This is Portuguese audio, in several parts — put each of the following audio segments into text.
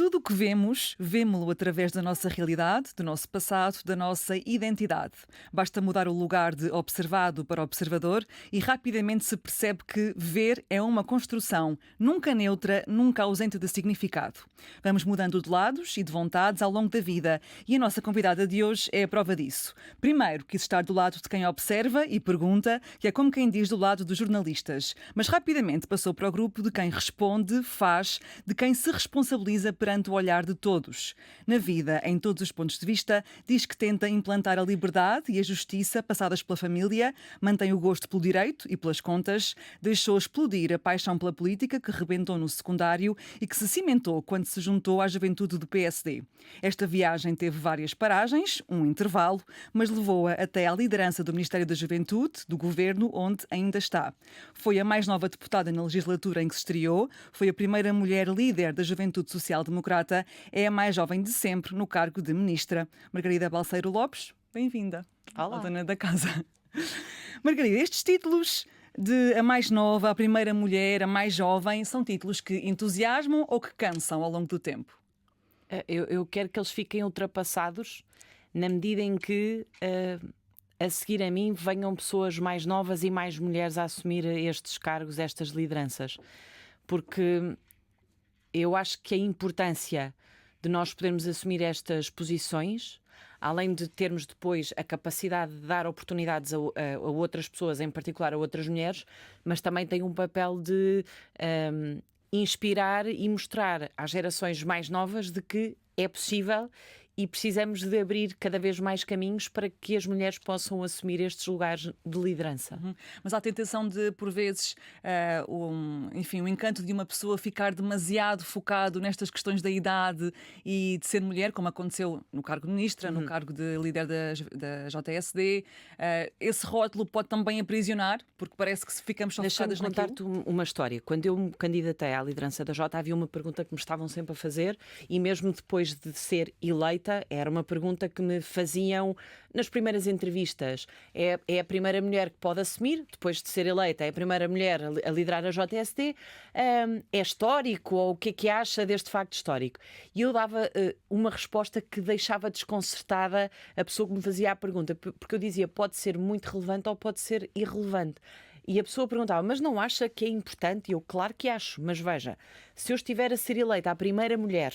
Tudo o que vemos, vemo-lo através da nossa realidade, do nosso passado, da nossa identidade. Basta mudar o lugar de observado para observador e rapidamente se percebe que ver é uma construção, nunca neutra, nunca ausente de significado. Vamos mudando de lados e de vontades ao longo da vida e a nossa convidada de hoje é a prova disso. Primeiro, quis estar do lado de quem observa e pergunta, que é como quem diz do lado dos jornalistas, mas rapidamente passou para o grupo de quem responde, faz, de quem se responsabiliza perante o olhar de todos. Na vida, em todos os pontos de vista, diz que tenta implantar a liberdade e a justiça passadas pela família, mantém o gosto pelo direito e pelas contas, deixou explodir a paixão pela política que rebentou no secundário e que se cimentou quando se juntou à juventude do PSD. Esta viagem teve várias paragens, um intervalo, mas levou-a até à liderança do Ministério da Juventude, do Governo, onde ainda está. Foi a mais nova deputada na legislatura em que se estreou, foi a primeira mulher líder da Juventude Social-Democrata, é a mais jovem de sempre no cargo de ministra. Margarida Balseiro Lopes, bem-vinda. Olá. À dona da casa. Margarida, estes títulos de a mais nova, a primeira mulher, a mais jovem, são títulos que entusiasmam ou que cansam ao longo do tempo? Eu quero que eles fiquem ultrapassados na medida em que, a seguir a mim, venham pessoas mais novas e mais mulheres a assumir estes cargos, estas lideranças. Porque eu acho que a importância de nós podermos assumir estas posições, além de termos depois a capacidade de dar oportunidades a outras pessoas, em particular a outras mulheres, mas também tem um papel de inspirar e mostrar às gerações mais novas de que é possível e precisamos de abrir cada vez mais caminhos para que as mulheres possam assumir estes lugares de liderança. Mas há a tentação de, por vezes, o encanto de uma pessoa ficar demasiado focado nestas questões da idade e de ser mulher, como aconteceu no cargo de ministra, no cargo de líder da JSD. Esse rótulo pode também aprisionar, porque parece que ficamos só Deixa-me focadas naquilo. contar-te uma história. Quando eu me candidatei à liderança da Jota, havia uma pergunta que me estavam sempre a fazer e mesmo depois de ser eleita, era uma pergunta que me faziam nas primeiras entrevistas. É a primeira mulher que pode assumir, depois de ser eleita, é a primeira mulher a liderar a JSD, é histórico ou o que é que acha deste facto histórico? E eu dava uma resposta que deixava desconcertada a pessoa que me fazia a pergunta, porque eu dizia, pode ser muito relevante ou pode ser irrelevante. E a pessoa perguntava, mas não acha que é importante? E eu, claro que acho, mas veja, se eu estiver a ser eleita a primeira mulher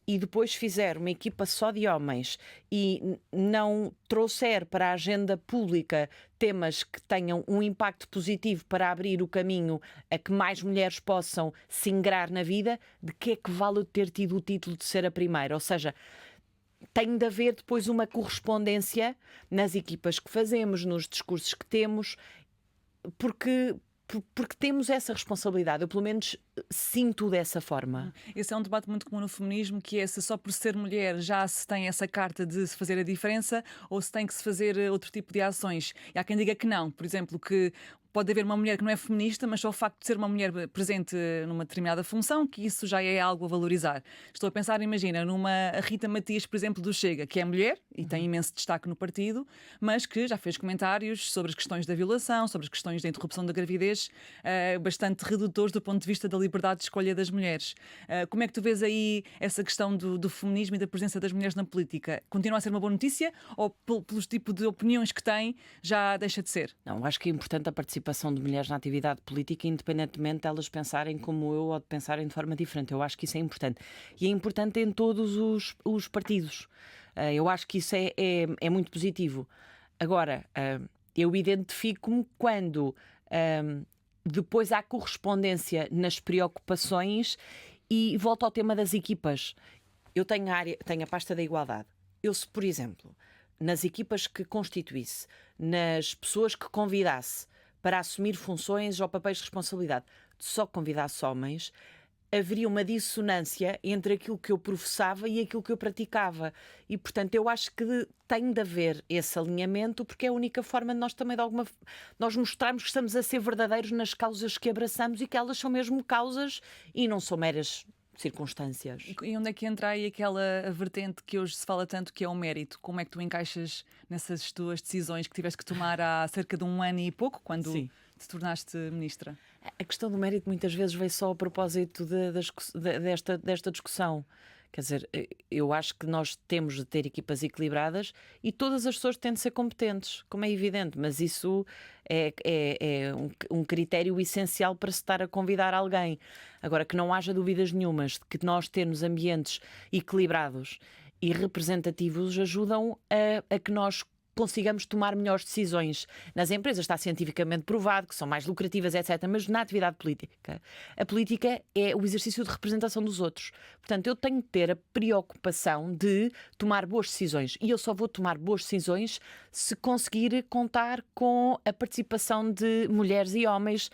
e depois fizer uma equipa só de homens e não trouxer para a agenda pública temas que tenham um impacto positivo para abrir o caminho a que mais mulheres possam se ingrar na vida, de que é que vale eu ter tido o título de ser a primeira? Ou seja, tem de haver depois uma correspondência nas equipas que fazemos, nos discursos que temos, porque temos essa responsabilidade. Eu, pelo menos, sinto dessa forma. Esse é um debate muito comum no feminismo, que é se só por ser mulher já se tem essa carta de se fazer a diferença ou se tem que se fazer outro tipo de ações. E há quem diga que não. Por exemplo, que pode haver uma mulher que não é feminista, mas só o facto de ser uma mulher presente numa determinada função, que isso já é algo a valorizar. Estou a pensar, imagina, numa Rita Matias, por exemplo, do Chega, que é mulher e tem imenso destaque no partido, mas que já fez comentários sobre as questões da violação, sobre as questões da interrupção da gravidez, bastante redutores do ponto de vista da liberdade de escolha das mulheres. Como é que tu vês aí essa questão do feminismo e da presença das mulheres na política? Continua a ser uma boa notícia ou pelos tipos de opiniões que tem já deixa de ser? Não, acho que é importante a participação de mulheres na atividade política, independentemente de elas pensarem como eu ou de pensarem de forma diferente. Eu acho que isso é importante. E é importante em todos os partidos. Eu acho que isso é muito positivo. Agora, eu identifico-me quando depois há correspondência nas preocupações e volto ao tema das equipas. Eu tenho a pasta da igualdade. Se, por exemplo, nas equipas que constituísse, nas pessoas que convidasse para assumir funções ou papéis de responsabilidade, só convidasse homens, haveria uma dissonância entre aquilo que eu professava e aquilo que eu praticava. E, portanto, eu acho que tem de haver esse alinhamento, porque é a única forma de nós também, nós mostrarmos que estamos a ser verdadeiros nas causas que abraçamos e que elas são mesmo causas e não são meras circunstâncias. E onde é que entra aí aquela vertente que hoje se fala tanto, que é o mérito? Como é que tu encaixas nessas tuas decisões que tiveste que tomar há cerca de um ano e pouco, quando Sim. te tornaste ministra? A questão do mérito muitas vezes veio só a propósito desta discussão. Quer dizer, eu acho que nós temos de ter equipas equilibradas e todas as pessoas têm de ser competentes, como é evidente, mas isso é um critério essencial para se estar a convidar alguém. Agora, que não haja dúvidas nenhumas de que nós termos ambientes equilibrados e representativos ajudam a que nós consigamos tomar melhores decisões. Nas empresas está cientificamente provado que são mais lucrativas, etc. Mas na atividade política, a política é o exercício de representação dos outros. Portanto, eu tenho de ter a preocupação de tomar boas decisões. E eu só vou tomar boas decisões se conseguir contar com a participação de mulheres e homens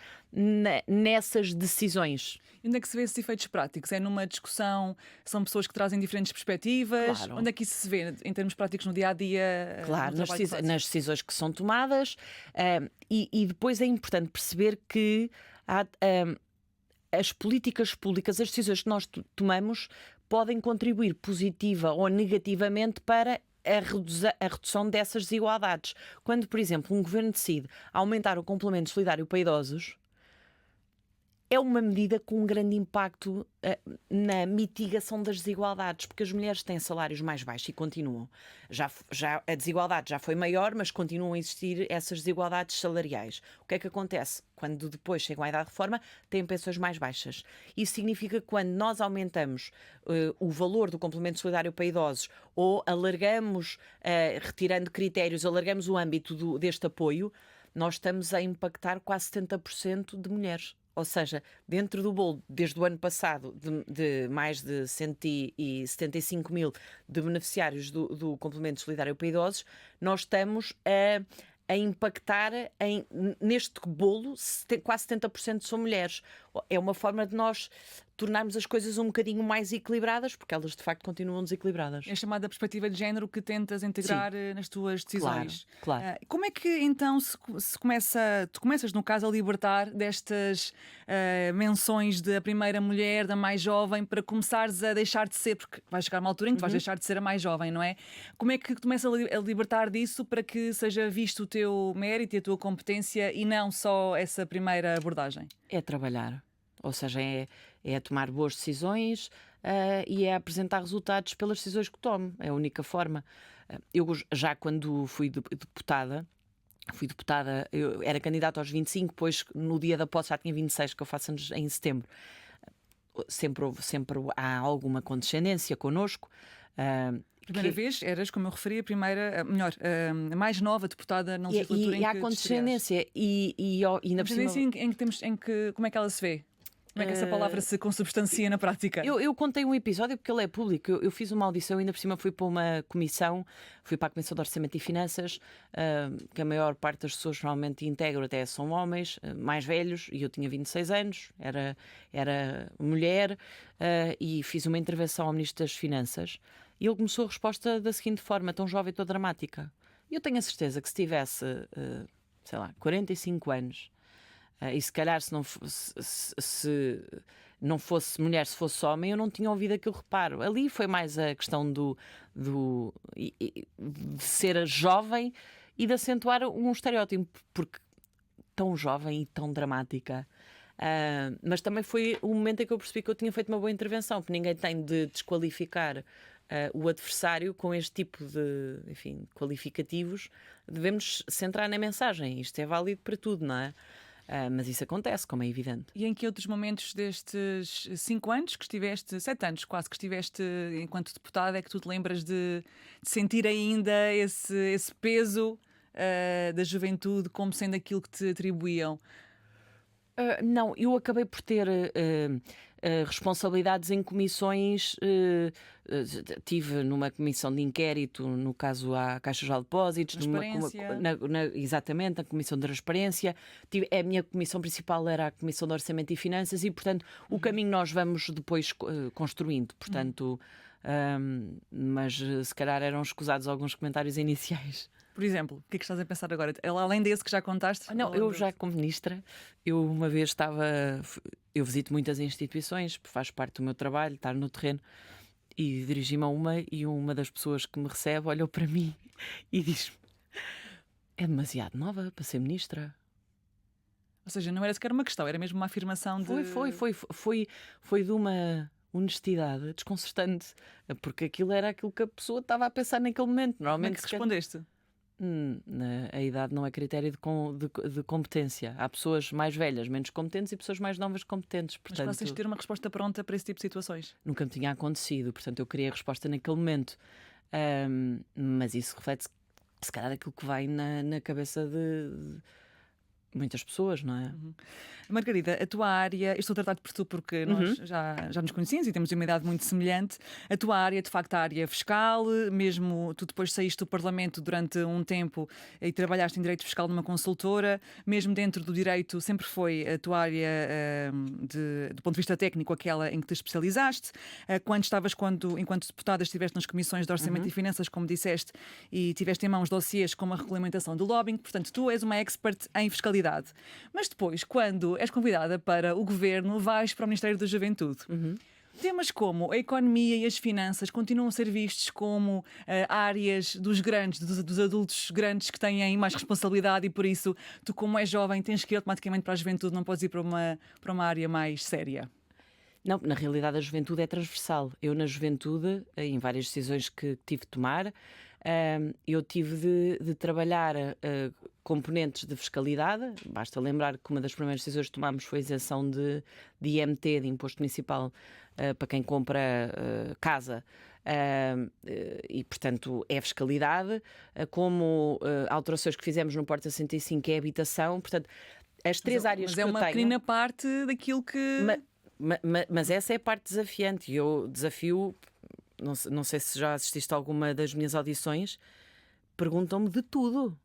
nessas decisões. E onde é que se vê esses efeitos práticos? É numa discussão? São pessoas que trazem diferentes perspectivas? Claro. Onde é que isso se vê em termos práticos no dia-a-dia? Claro, nas decisões que são tomadas, e depois é importante perceber que as políticas públicas, as decisões que nós tomamos podem contribuir positiva ou negativamente para a redução dessas desigualdades. Quando, por exemplo, um governo decide aumentar o complemento solidário para idosos, é uma medida com um grande impacto na mitigação das desigualdades, porque as mulheres têm salários mais baixos e continuam. Já a desigualdade já foi maior, mas continuam a existir essas desigualdades salariais. O que é que acontece? Quando depois chegam à idade de reforma, têm pensões mais baixas. Isso significa que quando nós aumentamos o valor do complemento solidário para idosos ou alargamos, retirando critérios, alargamos o âmbito deste apoio, nós estamos a impactar quase 70% de mulheres. Ou seja, dentro do bolo, desde o ano passado, de mais de 175 mil de beneficiários do complemento solidário para idosos, nós estamos a impactar neste bolo, quase 70% são mulheres. É uma forma de nós tornarmos as coisas um bocadinho mais equilibradas, porque elas de facto continuam desequilibradas. É a chamada perspectiva de género que tentas integrar nas tuas decisões. Claro. Como é que então tu começas, no caso, a libertar destas menções da primeira mulher, da mais jovem, para começares a deixar de ser, porque vai chegar uma altura em que tu vais deixar de ser a mais jovem, não é? Como é que começas a libertar disso para que seja visto o teu mérito e a tua competência e não só essa primeira abordagem? É trabalhar. Ou seja, é tomar boas decisões e é apresentar resultados pelas decisões que tomo. É a única forma. Eu já quando fui deputada, eu era candidata aos 25, depois no dia da posse já tinha 26, que eu faço anos em setembro. Sempre há alguma condescendência connosco. Primeira vez eras, como eu referi, a mais nova deputada na legislatura em que há condescendência e na por cima... como é que ela se vê? Como é que essa palavra se consubstancia na prática? Eu contei um episódio porque ele é público. Eu fiz uma audição e ainda por cima fui para uma comissão, fui para a Comissão de Orçamento e Finanças, que a maior parte das pessoas normalmente integram até são homens, mais velhos, e eu tinha 26 anos, era mulher, e fiz uma intervenção ao Ministro das Finanças e ele começou a resposta da seguinte forma, tão jovem e tão dramática. Eu tenho a certeza que se tivesse, 45 anos, e se calhar se não fosse mulher, se fosse homem, eu não tinha ouvido aquele reparo. Ali foi mais a questão de ser jovem e de acentuar um estereótipo, porque tão jovem e tão dramática. Mas também foi o momento em que eu percebi que eu tinha feito uma boa intervenção, porque ninguém tem de desqualificar o adversário com este tipo de, qualificativos. Devemos centrar na mensagem. Isto é válido para tudo, não é? Mas isso acontece, como é evidente. E em que outros momentos destes 5 anos que estiveste, 7 anos quase que estiveste enquanto deputada, é que tu te lembras de sentir ainda esse peso da juventude como sendo aquilo que te atribuíam? Não, eu acabei por ter responsabilidades em comissões. Tive numa comissão de inquérito, no caso à Caixa Geral de Depósitos, exatamente, na Comissão de Transparência. A minha comissão principal era a Comissão de Orçamento e Finanças e, portanto, o caminho nós vamos depois construindo. Portanto, mas se calhar eram escusados alguns comentários iniciais. Por exemplo, o que é que estás a pensar agora? Além desse que já contaste? Não, eu já como ministra, eu uma vez eu visito muitas instituições, faz parte do meu trabalho, estar no terreno, e dirigi-me a uma das pessoas que me recebe olhou para mim e diz-me: é demasiado nova para ser ministra. Ou seja, não era sequer uma questão, era mesmo uma afirmação de... Foi de uma honestidade desconcertante, porque aquilo era aquilo que a pessoa estava a pensar naquele momento. Como é Normalmente que respondeste? A idade não é critério de competência. Há pessoas mais velhas, menos competentes, e pessoas mais novas competentes. Mas conseguiste ter uma resposta pronta para esse tipo de situações? Nunca me tinha acontecido, portanto eu queria a resposta naquele momento. Mas isso reflete se calhar aquilo que vai na cabeça de muitas pessoas, não é? Margarida, a tua área, estou a tratar-te por tu porque nós já nos conhecemos e temos uma idade muito semelhante. A tua área, de facto, a área fiscal, mesmo tu depois saíste do Parlamento durante um tempo e trabalhaste em direito fiscal numa consultora, mesmo dentro do direito, sempre foi a tua área, do ponto de vista técnico, aquela em que te especializaste. Enquanto deputada, estiveste nas comissões de Orçamento e Finanças, como disseste, e tiveste em mãos dossiês como a regulamentação do lobbying, portanto, tu és uma expert em fiscalidade. Mas depois, quando és convidada para o governo, vais para o Ministério da Juventude. Temas como a economia e as finanças continuam a ser vistos como áreas dos grandes, dos adultos grandes que têm mais responsabilidade e por isso tu, como és jovem, tens que ir automaticamente para a juventude, não podes ir para uma área mais séria. Não, na realidade a juventude é transversal. Eu na juventude, em várias decisões que tive de tomar, eu tive de trabalhar componentes de fiscalidade. Basta lembrar que uma das primeiras decisões que tomámos foi a isenção de IMT, de Imposto Municipal, para quem compra casa. E, portanto, é fiscalidade, como alterações que fizemos no Porta 65, que é habitação. Portanto, as três áreas que eu tenho... Mas é uma pequena parte daquilo que... Mas essa é a parte desafiante. E eu desafio, não sei se já assististe a alguma das minhas audições, perguntam-me de tudo.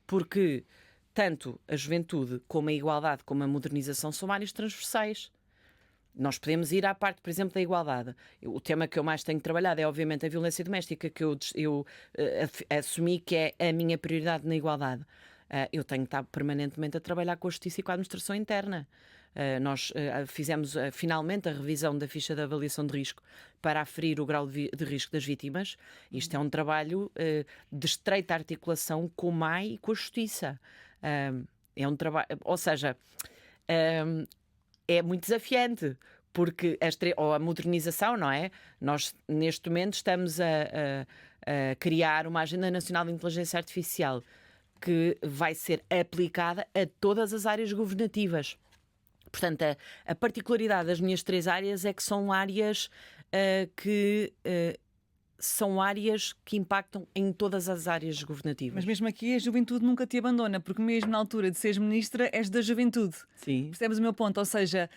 Porque tanto a juventude como a igualdade, como a modernização são áreas transversais. Nós podemos ir à parte, por exemplo, da igualdade. O tema que eu mais tenho trabalhado é, obviamente, a violência doméstica, que eu assumi que é a minha prioridade na igualdade. Eu tenho estado permanentemente a trabalhar com a Justiça e com a Administração Interna. Nós fizemos finalmente a revisão da ficha de avaliação de risco para aferir o grau de risco das vítimas. Isto é um trabalho de estreita articulação com o MAI e com a Justiça. É um trabalho, ou seja, é muito desafiante, porque a modernização, não é? Nós, neste momento, estamos a criar uma Agenda Nacional de Inteligência Artificial que vai ser aplicada a todas as áreas governativas. Portanto, a particularidade das minhas três áreas é que são áreas que impactam em todas as áreas governativas. Mas mesmo aqui a juventude nunca te abandona, porque mesmo na altura de seres ministra és da juventude. Sim. Percebes o meu ponto? Ou seja,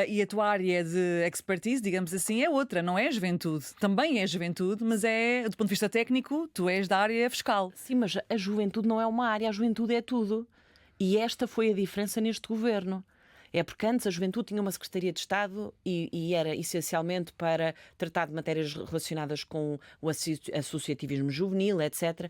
e a tua área de expertise, digamos assim, é outra, não é juventude. Também é juventude, mas é, do ponto de vista técnico, tu és da área fiscal. Sim, mas a juventude não é uma área, a juventude é tudo. E esta foi a diferença neste governo. É porque antes a juventude tinha uma Secretaria de Estado e era essencialmente para tratar de matérias relacionadas com o associativismo juvenil, etc.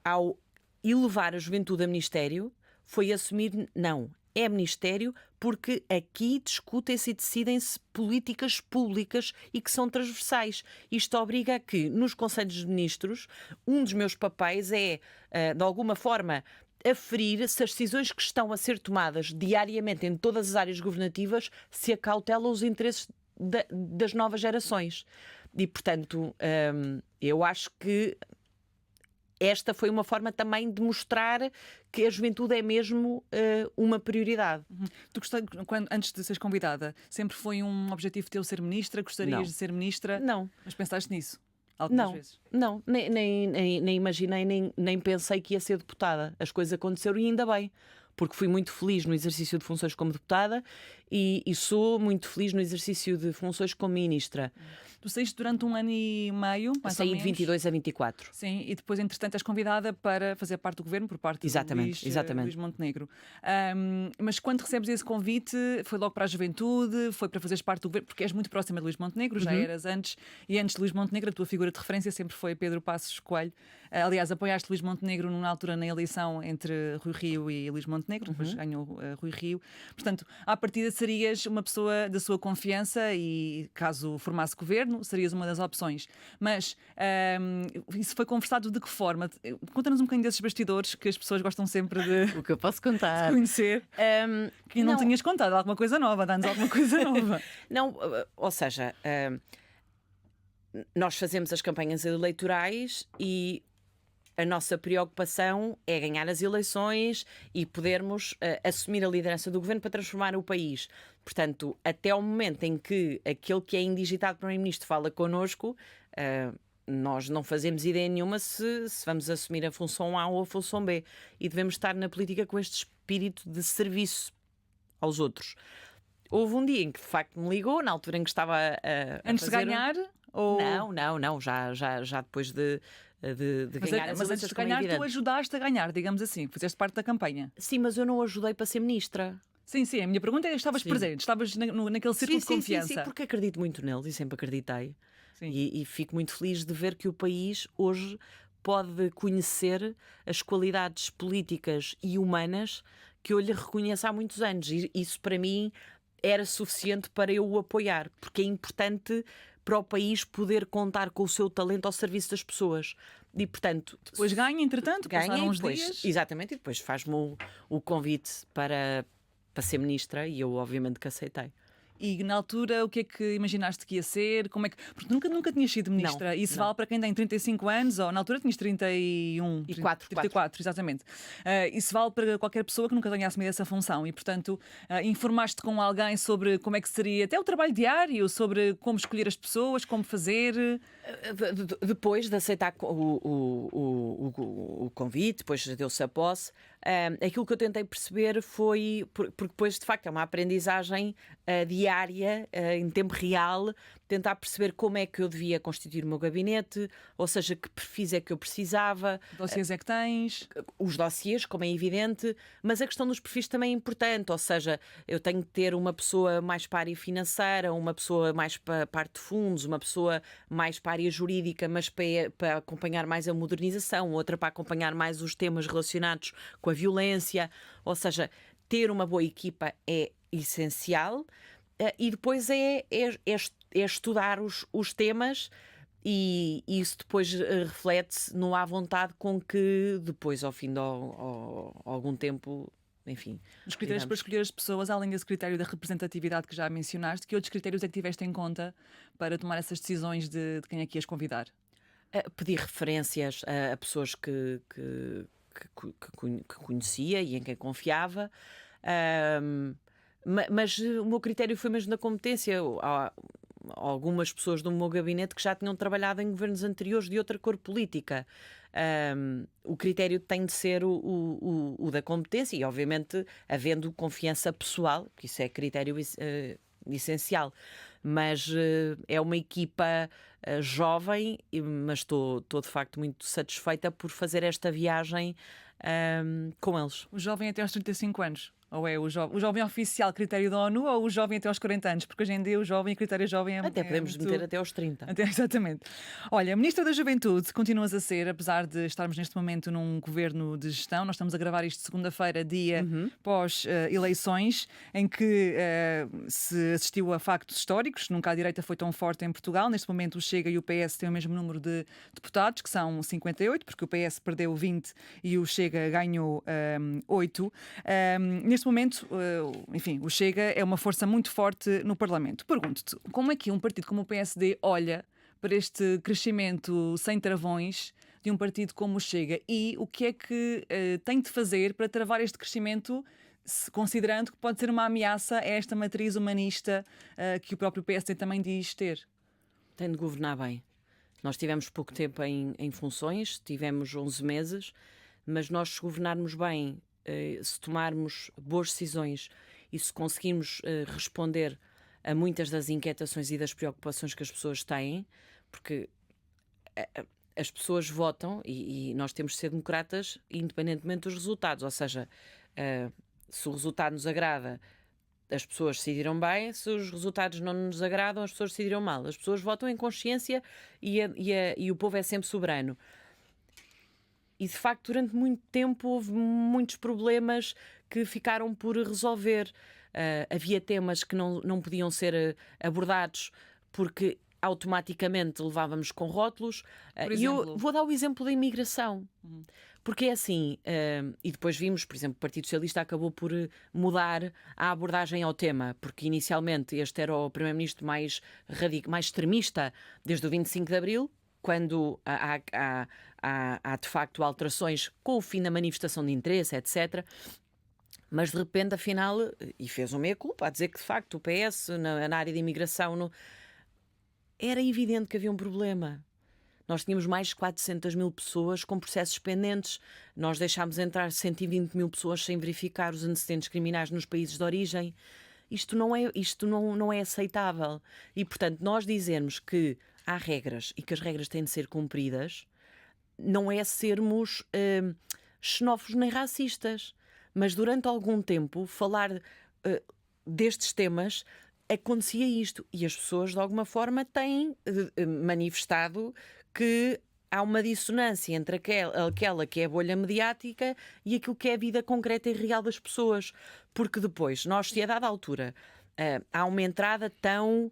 Ao elevar a juventude a Ministério, foi assumir, não, é Ministério porque aqui discutem-se e decidem-se políticas públicas e que são transversais. Isto obriga a que, nos Conselhos de Ministros, um dos meus papéis é, de alguma forma, aferir se as decisões que estão a ser tomadas diariamente em todas as áreas governativas se acautelam os interesses das novas gerações. E, portanto, eu acho que esta foi uma forma também de mostrar que a juventude é mesmo uma prioridade. Tu antes de seres convidada, sempre foi um objetivo teu ser ministra? Gostarias de ser ministra? Não. Mas pensaste nisso? Algumas vezes? Não, nem imaginei, nem pensei que ia ser deputada. As coisas aconteceram e ainda bem, porque fui muito feliz no exercício de funções como deputada e sou muito feliz no exercício de funções como ministra. Tu saíste durante 1 ano e meio, mais ou Saí menos. de 22 a 24. Sim, e depois, entretanto, és convidada para fazer parte do governo por parte do Luís Montenegro. Mas quando recebes esse convite, foi logo para a juventude, foi para fazeres parte do governo, porque és muito próxima de Luís Montenegro, já eras antes, e antes de Luís Montenegro, a tua figura de referência sempre foi Pedro Passos Coelho. Aliás, apoiaste Luís Montenegro na altura na eleição entre Rui Rio e Luís Montenegro, depois ganhou Rui Rio. Portanto, à partida serias uma pessoa da sua confiança e, caso formasse governo, serias uma das opções. Mas isso foi conversado de que forma? Conta-nos um bocadinho desses bastidores que as pessoas gostam sempre de O que eu posso contar? conhecer. Que não tinhas contado alguma coisa nova, dá-nos alguma coisa nova. Não, ou seja, nós fazemos as campanhas eleitorais e a nossa preocupação é ganhar as eleições e podermos assumir a liderança do governo para transformar o país. Portanto, até ao momento em que aquele que é indigitado Primeiro-Ministro fala connosco, nós não fazemos ideia nenhuma se vamos assumir a função A ou a função B. E devemos estar na política com este espírito de serviço aos outros. Houve um dia em que de facto me ligou, na altura em que estava a Antes fazer... de ganhar? Ou... Não, já depois de ganhar as mas antes eleições, de como é ganhar, tu evidente. ajudaste a ganhar, digamos assim, fizeste parte da campanha. Sim, mas eu não ajudei para ser ministra. Sim, a minha pergunta é: estavas Sim. presente, estavas naquele círculo de confiança. Sim, porque acredito muito neles e sempre acreditei. Sim. E fico muito feliz de ver que o país hoje pode conhecer as qualidades políticas e humanas que eu lhe reconheço há muitos anos. E isso para mim era suficiente para eu o apoiar, porque é importante para o país poder contar com o seu talento ao serviço das pessoas. E, portanto, Depois ganha, entretanto, passaram uns depois, dias. exatamente, e depois faz-me o convite para ser ministra e eu obviamente que aceitei. E na altura, o que é que imaginaste que ia ser? Como é que... Porque nunca tinhas sido ministra. Isso não. vale para quem tem 35 anos, ou na altura tinhas 31, E 34, exatamente. Isso vale para qualquer pessoa que nunca tenha assumido essa função. E, portanto, informaste com alguém sobre como é que seria até o trabalho diário, sobre como escolher as pessoas, como fazer. Depois de aceitar o convite, depois deu-se a posse, aquilo que eu tentei perceber foi, porque depois de facto é uma aprendizagem diária, em tempo real, tentar perceber como é que eu devia constituir o meu gabinete, ou seja, que perfis é que eu precisava. Dossiês é que tens? Os dossiês, como é evidente, mas a questão dos perfis também é importante, ou seja, eu tenho que ter uma pessoa mais para a área financeira, uma pessoa mais para a parte de fundos, uma pessoa mais para a área jurídica, mas para acompanhar mais a modernização, outra para acompanhar mais os temas relacionados com a violência, ou seja, ter uma boa equipa é essencial. E depois é estudar os temas e isso depois reflete-se no à vontade com que depois, ao fim de algum tempo, enfim... Os critérios para escolher as pessoas, além desse critério da representatividade que já mencionaste, que outros critérios é que tiveste em conta para tomar essas decisões de quem é que ias convidar? Pedir referências a pessoas que conhecia e em quem confiava. Mas o meu critério foi mesmo na competência. Há algumas pessoas do meu gabinete que já tinham trabalhado em governos anteriores de outra cor política. O critério tem de ser o da competência e, obviamente, havendo confiança pessoal, que isso é critério essencial. Mas é uma equipa jovem, mas estou de facto muito satisfeita por fazer esta viagem com eles. O jovem até aos 35 anos? Ou é o jovem oficial critério da ONU ou o jovem até aos 40 anos? Porque hoje em dia o jovem critério jovem é Até podemos muito... meter até aos 30. Exatamente. Olha, Ministra da Juventude, continuas a ser, apesar de estarmos neste momento num governo de gestão. Nós estamos a gravar isto segunda-feira, dia pós-eleições, em que se assistiu a factos históricos. Nunca a direita foi tão forte em Portugal. Neste momento o Chega e o PS têm o mesmo número de deputados, que são 58, porque o PS perdeu 20 e o Chega ganhou 8. Neste momento, enfim, o Chega é uma força muito forte no Parlamento. Pergunto-te, como é que um partido como o PSD olha para este crescimento sem travões de um partido como o Chega e o que é que tem de fazer para travar este crescimento, considerando que pode ser uma ameaça a esta matriz humanista que o próprio PSD também diz ter? Tem de governar bem. Nós tivemos pouco tempo em funções, tivemos 11 meses, mas nós, se governarmos bem, se tomarmos boas decisões e se conseguirmos responder a muitas das inquietações e das preocupações que as pessoas têm, porque as pessoas votam e nós temos de ser democratas independentemente dos resultados, ou seja, se o resultado nos agrada, as pessoas decidiram bem, se os resultados não nos agradam, as pessoas decidiram mal. As pessoas votam em consciência e o povo é sempre soberano. E, de facto, durante muito tempo houve muitos problemas que ficaram por resolver. havia temas que não podiam ser abordados porque automaticamente levávamos com rótulos. Por E eu exemplo? vou dar o exemplo da imigração. Porque é assim, e depois vimos, por exemplo, o Partido Socialista acabou por mudar a abordagem ao tema, porque inicialmente este era o primeiro-ministro mais extremista desde o 25 de Abril, quando há de facto alterações com o fim da manifestação de interesse, etc. Mas de repente, afinal, e fez uma meia-culpa a dizer que de facto o PS na área de imigração era evidente que havia um problema. Nós tínhamos mais de 400 mil pessoas com processos pendentes. Nós deixámos entrar 120 mil pessoas sem verificar os antecedentes criminais nos países de origem. Isto não é aceitável. E, portanto, nós dizermos que há regras e que as regras têm de ser cumpridas não é sermos xenófobos nem racistas. Mas durante algum tempo, falar destes temas, acontecia isto. E as pessoas, de alguma forma, têm manifestado que há uma dissonância entre aquela que é a bolha mediática e aquilo que é a vida concreta e real das pessoas. Porque depois, nós, se a dada altura há uma entrada tão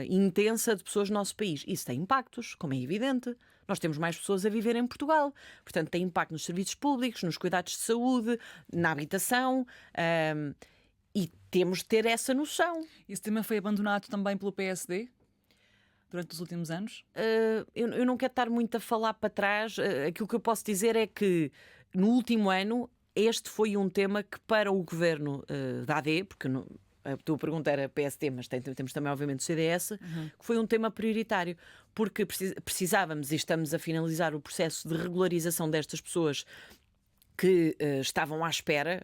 intensa de pessoas no nosso país, isso tem impactos, como é evidente. Nós temos mais pessoas a viver em Portugal. Portanto, tem impacto nos serviços públicos, nos cuidados de saúde, na habitação. E temos de ter essa noção. Esse tema foi abandonado também pelo PSD durante os últimos anos? Eu não quero estar muito a falar para trás. Aquilo que eu posso dizer é que no último ano este foi um tema que para o governo da AD, porque a tua pergunta era PSD, mas temos também obviamente o CDS, que foi um tema prioritário, porque precisávamos, e estamos a finalizar o processo de regularização destas pessoas que estavam à espera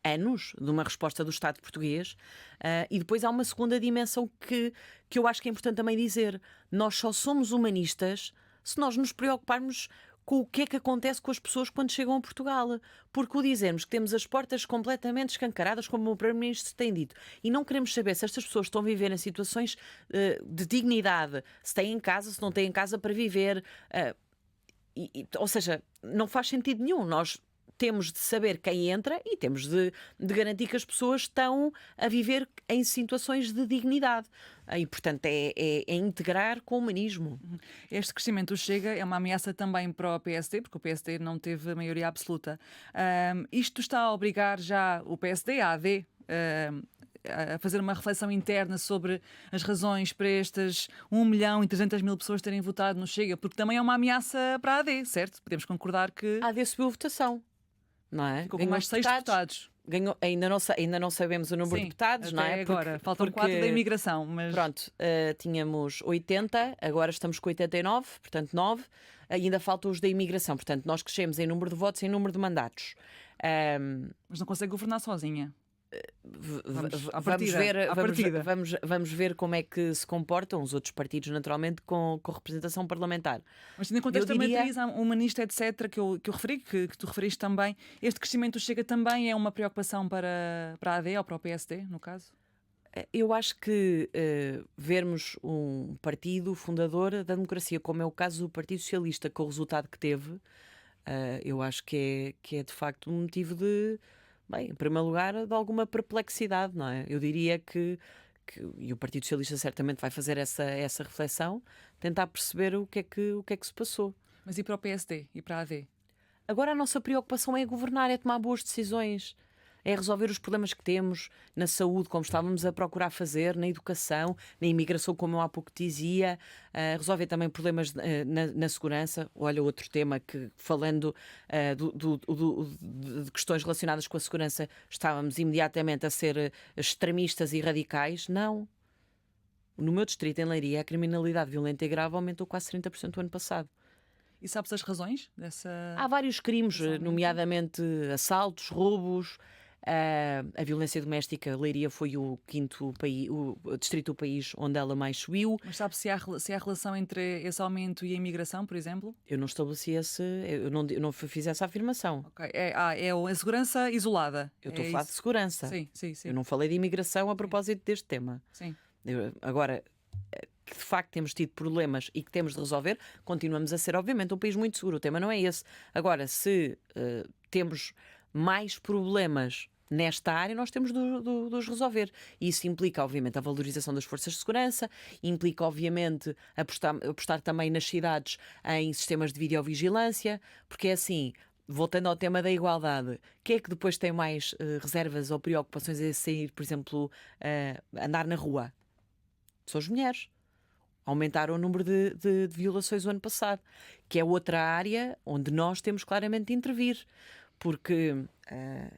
anos de uma resposta do Estado português. E depois há uma segunda dimensão que eu acho que é importante também dizer. Nós só somos humanistas se nós nos preocuparmos com o que é que acontece com as pessoas quando chegam a Portugal. Porque o dizermos que temos as portas completamente escancaradas, como o Primeiro-Ministro tem dito, e não queremos saber se estas pessoas estão a viver em situações de dignidade, se têm casa, se não têm casa para viver. Ou seja, não faz sentido nenhum. Nós temos de saber quem entra e temos de garantir que as pessoas estão a viver em situações de dignidade. E, portanto, é integrar com o humanismo. Este crescimento do Chega é uma ameaça também para o PSD, porque o PSD não teve a maioria absoluta. Isto está a obrigar já o PSD, a AD, a fazer uma reflexão interna sobre as razões para estas 1.300.000 pessoas terem votado no Chega, porque também é uma ameaça para a AD, certo? Podemos concordar que A AD subiu a votação, não é? ficou com mais 6 deputados. Ainda não sabemos o número de deputados, não é? Agora, faltam 4 da imigração, mas... Pronto, tínhamos 80, agora estamos com 89, portanto 9, ainda faltam os da imigração, portanto nós crescemos em número de votos e em número de mandatos. Mas não consegue governar sozinha. Vamos ver como é que se comportam os outros partidos, naturalmente, com representação parlamentar. Mas tendo em conta esta matriz humanista, etc., que eu referi, que tu referiste também, este crescimento Chega também é uma preocupação para a AD ou para o PSD, no caso? Eu acho que vermos um partido fundador da democracia, como é o caso do Partido Socialista, com o resultado que teve, eu acho que é de facto um motivo de... Bem, em primeiro lugar, de alguma perplexidade, não é? Eu diria que e o Partido Socialista certamente vai fazer essa reflexão, tentar perceber o que é que se passou. Mas e para o PSD? E para a AD? Agora a nossa preocupação é governar, é tomar boas decisões. É resolver os problemas que temos na saúde, como estávamos a procurar fazer, na educação, na imigração, como eu há pouco dizia, resolver também problemas na segurança. Olha, outro tema que, falando de questões relacionadas com a segurança, estávamos imediatamente a ser extremistas e radicais. Não. No meu distrito, em Leiria, a criminalidade violenta e grave aumentou quase 30% o ano passado. E sabes as razões dessa... Há vários crimes, nomeadamente assaltos, roubos. A violência doméstica, Leiria foi o quinto distrito do país onde ela mais subiu. Mas sabe se há relação entre esse aumento e a imigração, por exemplo? Eu não estabeleci eu não fiz essa afirmação. Okay. É a segurança isolada. Eu estou a falar de segurança. Sim. Eu não falei de imigração a propósito deste tema. Sim. Agora, que de facto temos tido problemas e que temos de resolver, continuamos a ser, obviamente, um país muito seguro. O tema não é esse. Agora, se temos mais problemas nesta área nós temos de os resolver. E isso implica, obviamente, a valorização das forças de segurança, implica, obviamente, apostar também nas cidades em sistemas de videovigilância, porque é assim, voltando ao tema da igualdade, quem é que depois tem mais reservas ou preocupações a sair, por exemplo, andar na rua? São as mulheres. Aumentaram o número de violações o ano passado, que é outra área onde nós temos claramente de intervir. Porque,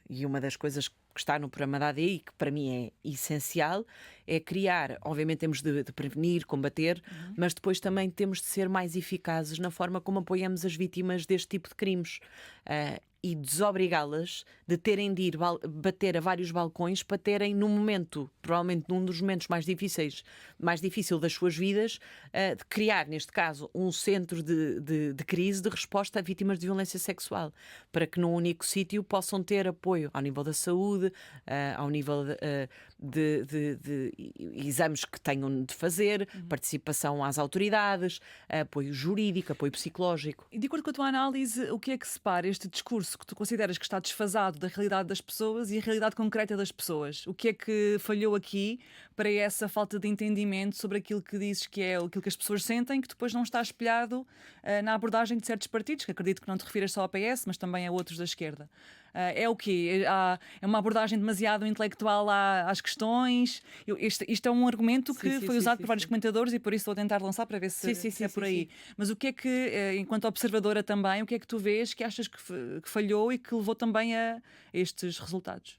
e uma das coisas que está no programa da ADI, que para mim é essencial, é criar, obviamente temos de prevenir, combater, mas depois também temos de ser mais eficazes na forma como apoiamos as vítimas deste tipo de crimes. E desobrigá-las de terem de ir bater a vários balcões para terem, num momento, provavelmente num dos momentos mais difícil das suas vidas, de criar, neste caso, um centro de crise de resposta a vítimas de violência sexual, para que num único sítio possam ter apoio ao nível da saúde, ao nível de exames que tenham de fazer, participação às autoridades, apoio jurídico, apoio psicológico. E de acordo com a tua análise, o que é que separa este discurso que tu consideras que está desfasado da realidade das pessoas e a realidade concreta das pessoas? O que é que falhou aqui para essa falta de entendimento sobre aquilo que dizes que é aquilo que as pessoas sentem, que depois não está espelhado na abordagem de certos partidos, que acredito que não te refiras só ao PS, mas também a outros da esquerda? É o quê? É uma abordagem demasiado intelectual às questões? Isto é um argumento que foi usado por vários comentadores e por isso estou a tentar lançar para ver se é por aí. Mas o que é que, enquanto observadora também, o que é que tu vês que achas que falhou e que levou também a estes resultados?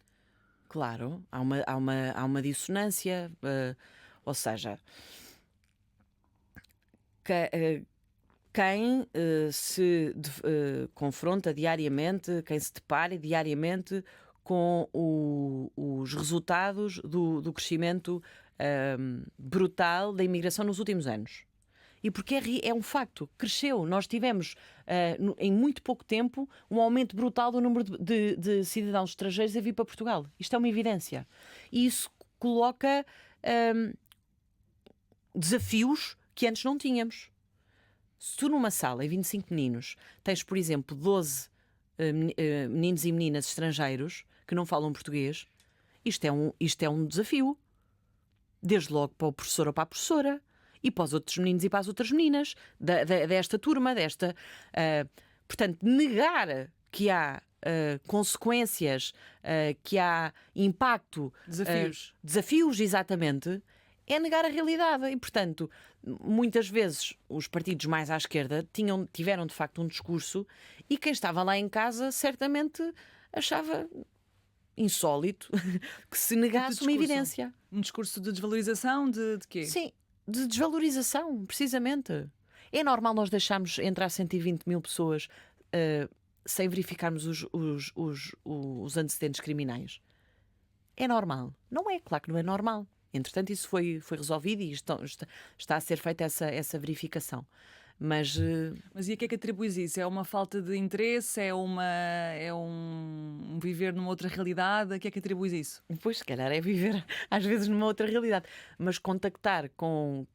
Claro, há uma dissonância, ou seja, quem se confronta diariamente, quem se depara diariamente com os resultados do crescimento brutal da imigração nos últimos anos. E porque é um facto, cresceu. Nós tivemos, em muito pouco tempo, um aumento brutal do número de cidadãos estrangeiros a vir para Portugal. Isto é uma evidência. E isso coloca desafios que antes não tínhamos. Se tu numa sala, em 25 meninos, tens, por exemplo, 12 meninos e meninas estrangeiros que não falam português, isto é um desafio. Desde logo para o professor ou para a professora, e para os outros meninos e para as outras meninas desta turma, portanto, negar que há consequências, que há impacto, desafios, exatamente, é negar a realidade. E, portanto, muitas vezes os partidos mais à esquerda tiveram de facto um discurso e quem estava lá em casa certamente achava insólito que se negasse uma evidência. Um discurso de desvalorização de quê? Sim, de desvalorização, precisamente. É normal nós deixarmos entrar 120 mil pessoas sem verificarmos os antecedentes criminais. É normal. Não é, claro que não é normal. Entretanto, isso foi resolvido e está a ser feita essa verificação. Mas e a que é que atribuis isso? É uma falta de interesse? É um viver numa outra realidade? A que é que atribuis isso? Pois, se calhar é viver às vezes numa outra realidade. Mas contactar com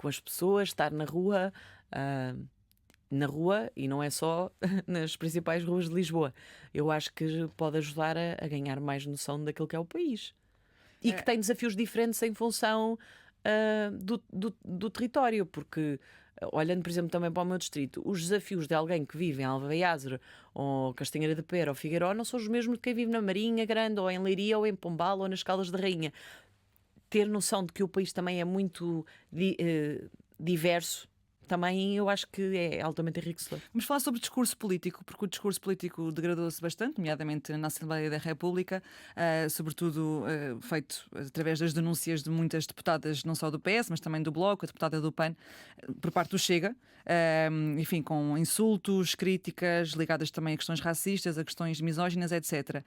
as pessoas, estar na rua, e não é só nas principais ruas de Lisboa. Eu acho que pode ajudar a ganhar mais noção daquilo que é o país. E que tem desafios diferentes em função do território, porque olhando, por exemplo, também para o meu distrito, os desafios de alguém que vive em Alveiazer ou Castanheira de Pera ou Figueiró não são os mesmos de quem vive na Marinha Grande ou em Leiria ou em Pombal ou nas Caldas da Rainha. Ter noção de que o país também é muito diverso, também eu acho que é altamente enriquecedor. Vamos falar sobre o discurso político, porque o discurso político degradou-se bastante, nomeadamente na Assembleia da República, sobretudo feito através das denúncias de muitas deputadas, não só do PS, mas também do Bloco, a deputada do PAN, por parte do Chega, enfim, com insultos, críticas ligadas também a questões racistas, a questões misóginas, etc.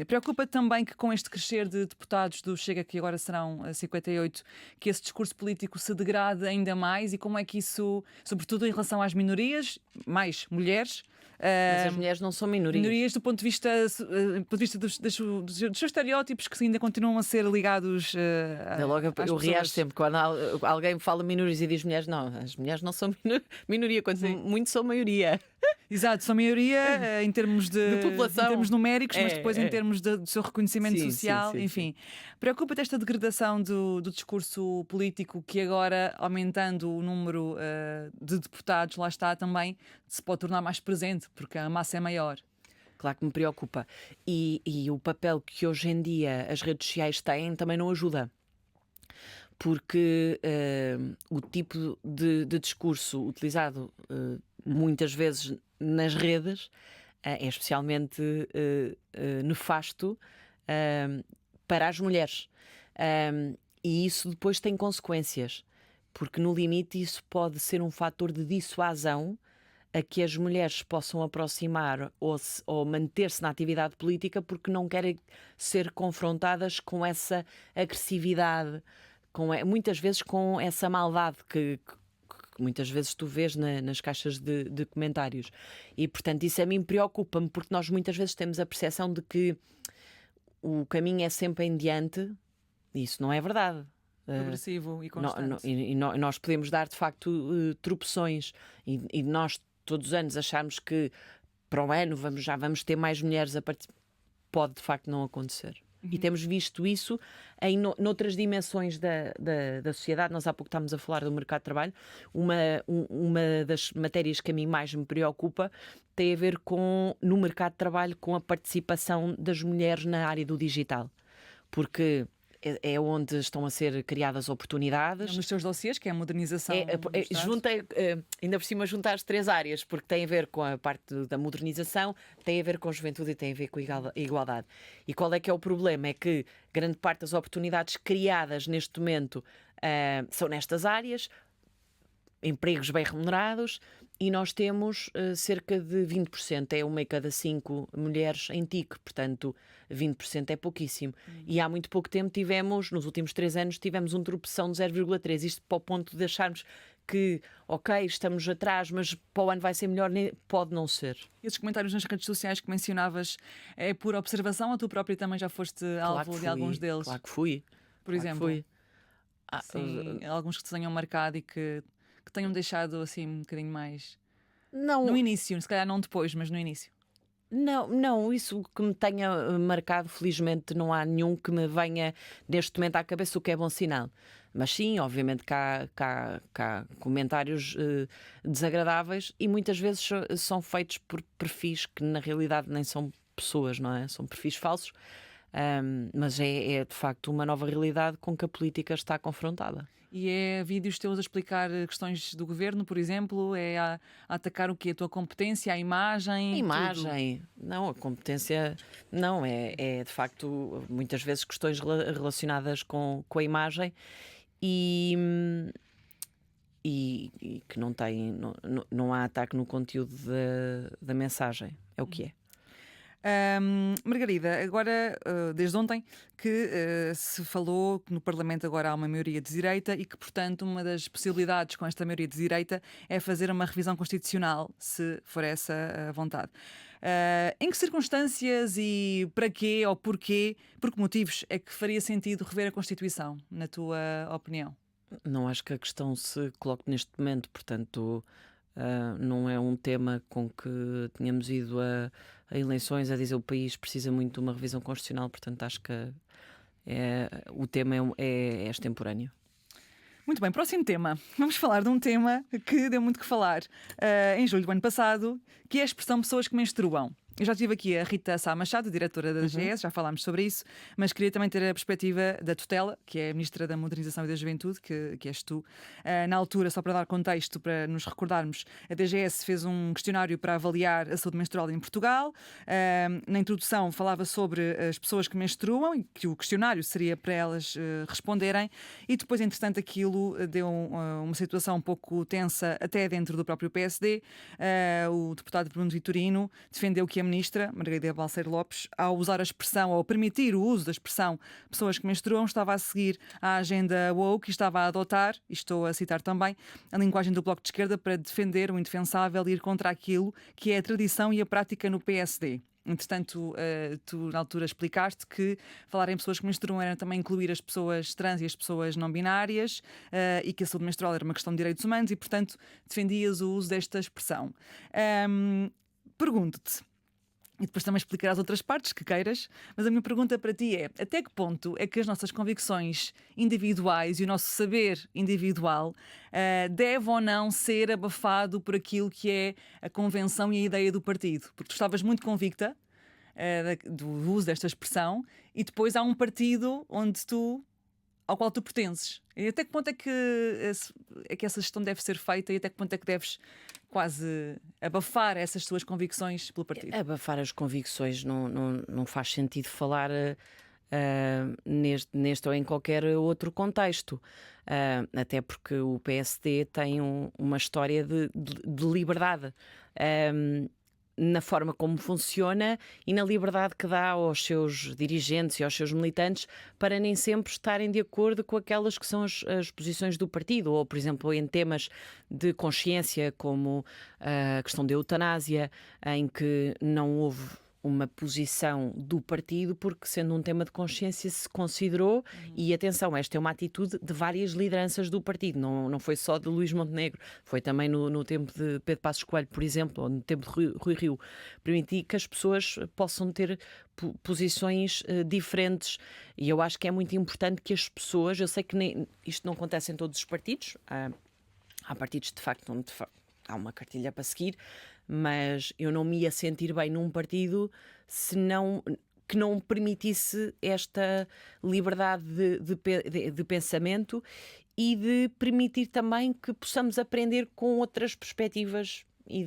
Preocupa também que com este crescer de deputados do Chega, que agora serão 58, que esse discurso político se degrade ainda mais, e como é que isso, sobretudo em relação às minorias, mais mulheres. Mas as mulheres não são minorias. Minorias do ponto de vista dos seus estereótipos que ainda continuam a ser ligados eu reajo sempre quando alguém fala minorias e diz mulheres. Não, as mulheres não são minoria, quando muito são maioria. Exato, são maioria em termos de população. em termos numéricos, mas depois em termos do seu reconhecimento Sim, social, sim, sim, enfim. Preocupa-te esta degradação do discurso político que agora, aumentando o número de deputados, lá está, também se pode tornar mais presente, porque a massa é maior. Claro que me preocupa. E o papel que hoje em dia as redes sociais têm também não ajuda. Porque o tipo de discurso utilizado muitas vezes nas redes é especialmente nefasto para as mulheres. E isso depois tem consequências, porque no limite isso pode ser um fator de dissuasão a que as mulheres possam aproximar ou manter-se na atividade política porque não querem ser confrontadas com essa agressividade, muitas vezes com essa maldade que muitas vezes tu vês nas caixas de comentários. E, portanto, isso a mim preocupa-me, porque nós muitas vezes temos a percepção de que o caminho é sempre em diante, e isso não é verdade. Progressivo e constante. Nós podemos dar, de facto, tropeções, e nós todos os anos acharmos que para o ano já vamos ter mais mulheres a participar. Pode, de facto, não acontecer. E temos visto isso noutras dimensões da sociedade. Nós há pouco estávamos a falar do mercado de trabalho. Uma das matérias que a mim mais me preocupa tem a ver no mercado de trabalho com a participação das mulheres na área do digital. Porque é onde estão a ser criadas oportunidades. Nos seus dossiês, que é a modernização. Ainda por cima juntar as três áreas, porque tem a ver com a parte da modernização, tem a ver com a juventude e tem a ver com a igualdade. E qual é que é o problema? É que grande parte das oportunidades criadas neste momento são nestas áreas, empregos bem remunerados, e nós temos cerca de 20%, é uma em cada 5 mulheres em TIC, portanto 20% é pouquíssimo. E há muito pouco tempo nos últimos 3 anos, tivemos uma tropeção de 0,3, isto para o ponto de acharmos que, ok, estamos atrás, mas para o ano vai ser melhor, pode não ser. Esses comentários nas redes sociais que mencionavas, é por observação ou tu própria também já foste alvo de alguns deles? Claro que fui. Por exemplo? Sim, alguns que te tenham marcado e que tenham deixado assim um bocadinho mais... Não. No início, se calhar não depois, mas no início. Não, isso que me tenha marcado, felizmente não há nenhum que me venha neste momento à cabeça, o que é bom sinal. Mas sim, obviamente que há comentários desagradáveis e muitas vezes são feitos por perfis que na realidade nem são pessoas, não é? São perfis falsos. Mas é de facto uma nova realidade com que a política está confrontada. E é vídeos teus a explicar questões do governo, por exemplo? É a atacar o quê? A tua competência, a imagem? A imagem, tudo? Não, a competência, não, é de facto muitas vezes questões relacionadas com a imagem e que não há ataque no conteúdo da mensagem, é o que é. Margarida, agora, desde ontem, que se falou que no Parlamento agora há uma maioria de direita e que, portanto, uma das possibilidades com esta maioria de direita é fazer uma revisão constitucional, se for essa a vontade. Em que circunstâncias e para quê ou porquê, por que motivos é que faria sentido rever a Constituição, na tua opinião? Não acho que a questão se coloque neste momento, portanto... não é um tema com que tínhamos ido a eleições a dizer o país precisa muito de uma revisão constitucional, portanto acho que o tema é extemporâneo. Muito bem, próximo tema. Vamos falar de um tema que deu muito que falar em julho do ano passado, que é a expressão pessoas que menstruam. Eu já tive aqui a Rita Sá Machado, diretora da DGS, já falámos sobre isso, mas queria também ter a perspectiva da tutela, que é a Ministra da Modernização e da Juventude, que és tu. Na altura, só para dar contexto, para nos recordarmos, a DGS fez um questionário para avaliar a saúde menstrual em Portugal. Na introdução falava sobre as pessoas que menstruam e que o questionário seria para elas responderem, e depois, entretanto, aquilo deu uma situação um pouco tensa até dentro do próprio PSD. O deputado Bruno Vitorino defendeu que a ministra, Margarida Balseiro Lopes, ao usar a expressão, ou permitir o uso da expressão pessoas que menstruam, estava a seguir a agenda woke e estava a adotar, e estou a citar também, a linguagem do Bloco de Esquerda para defender o indefensável e ir contra aquilo que é a tradição e a prática no PSD. Entretanto, tu na altura explicaste que falar em pessoas que menstruam era também incluir as pessoas trans e as pessoas não binárias e que a saúde menstrual era uma questão de direitos humanos e, portanto, defendias o uso desta expressão. pergunto-te, e depois também explicarás outras partes que queiras, mas a minha pergunta para ti é: até que ponto é que as nossas convicções individuais e o nosso saber individual deve ou não ser abafado por aquilo que é a convenção e a ideia do partido? Porque tu estavas muito convicta do uso desta expressão, e depois há um partido ao qual tu pertences. E até que ponto é que essa gestão deve ser feita, e até que ponto é que deves quase abafar essas tuas convicções pelo partido? Abafar as convicções não faz sentido falar neste ou em qualquer outro contexto. Até porque o PSD tem uma história de liberdade. Na forma como funciona e na liberdade que dá aos seus dirigentes e aos seus militantes para nem sempre estarem de acordo com aquelas que são as posições do partido, ou, por exemplo, em temas de consciência, como a questão da eutanásia, em que não houve uma posição do partido, porque, sendo um tema de consciência, se considerou, e atenção, esta é uma atitude de várias lideranças do partido, não foi só de Luís Montenegro, foi também no tempo de Pedro Passos Coelho, por exemplo, ou no tempo de Rui Rio, permitir que as pessoas possam ter posições diferentes, e eu acho que é muito importante que as pessoas, eu sei que isto não acontece em todos os partidos, há partidos de facto onde há uma cartilha para seguir, mas eu não me ia sentir bem num partido que não permitisse esta liberdade de pensamento e de permitir também que possamos aprender com outras perspectivas e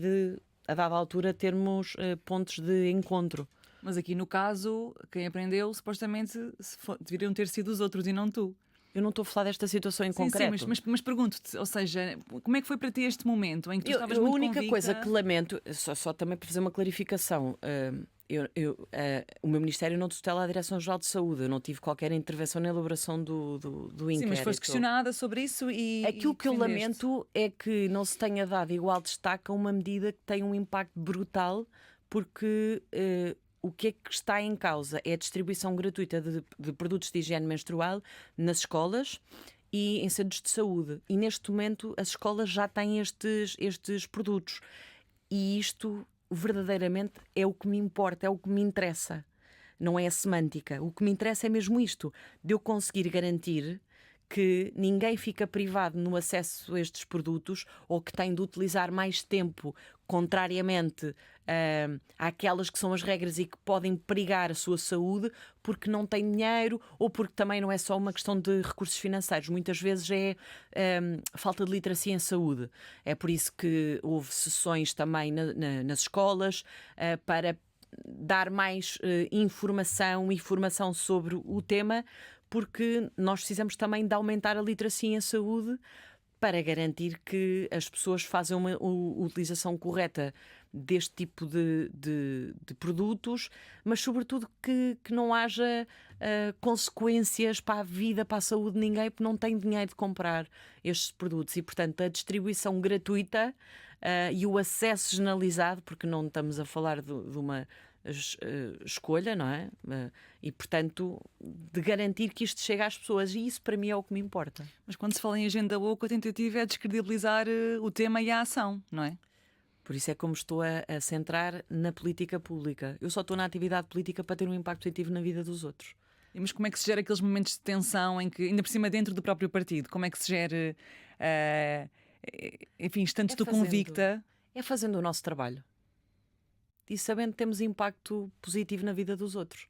a dada altura, termos pontos de encontro. Mas aqui no caso, quem aprendeu supostamente deveriam ter sido os outros e não tu. Eu não estou a falar desta situação em concreto. Sim, mas pergunto-te, ou seja, como é que foi para ti este momento em que tu estavas muito convicta? A única coisa que lamento, só também para fazer uma clarificação, o meu Ministério não tutela a Direção-Geral de Saúde, eu não tive qualquer intervenção na elaboração do inquérito. Sim, mas foste questionada sobre isso e aquilo que eu lamento é que não se tenha dado igual destaque a uma medida que tem um impacto brutal, porque o que é que está em causa é a distribuição gratuita de produtos de higiene menstrual nas escolas e em centros de saúde. E neste momento as escolas já têm estes produtos. E isto verdadeiramente é o que me importa, é o que me interessa. Não é a semântica. O que me interessa é mesmo isto, de eu conseguir garantir que ninguém fica privado no acesso a estes produtos ou que tem de utilizar mais tempo, contrariamente àquelas que são as regras e que podem perigar a sua saúde, porque não tem dinheiro ou porque também não é só uma questão de recursos financeiros. Muitas vezes é falta de literacia em saúde. É por isso que houve sessões também nas escolas para dar mais informação sobre o tema, porque nós precisamos também de aumentar a literacia em saúde para garantir que as pessoas façam uma utilização correta deste tipo de produtos, mas sobretudo que não haja consequências para a vida, para a saúde de ninguém, porque não tem dinheiro de comprar estes produtos. E, portanto, a distribuição gratuita e o acesso generalizado, porque não estamos a falar de uma escolha, não é? E, portanto, de garantir que isto chega às pessoas, e isso para mim é o que me importa. Mas quando se fala em agenda oca, a tentativa é descredibilizar o tema e a ação, não é? Por isso é como estou a centrar na política pública. Eu só estou na atividade política para ter um impacto positivo na vida dos outros. Mas como é que se gera aqueles momentos de tensão em que, ainda por cima dentro do próprio partido, como é que se gera, enfim, estando tu convicta? É fazendo o nosso trabalho. E sabendo que temos impacto positivo na vida dos outros.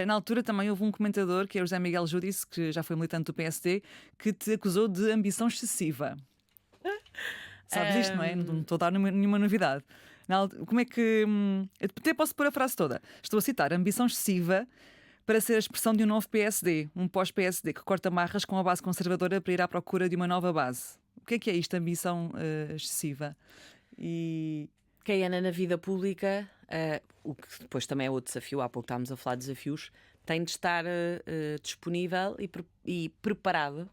Na altura também houve um comentador, que é o José Miguel Júdice, que já foi militante do PSD, que te acusou de ambição excessiva. Sabes isto, não é? Não estou a dar nenhuma novidade. Como é que... até posso pôr a frase toda. Estou a citar: ambição excessiva para ser a expressão de um novo PSD, um pós-PSD, que corta marras com a base conservadora para ir à procura de uma nova base. O que é isto, ambição excessiva? Quem anda na vida pública, o que depois também é outro desafio, há pouco estávamos a falar de desafios, tem de estar disponível e preparado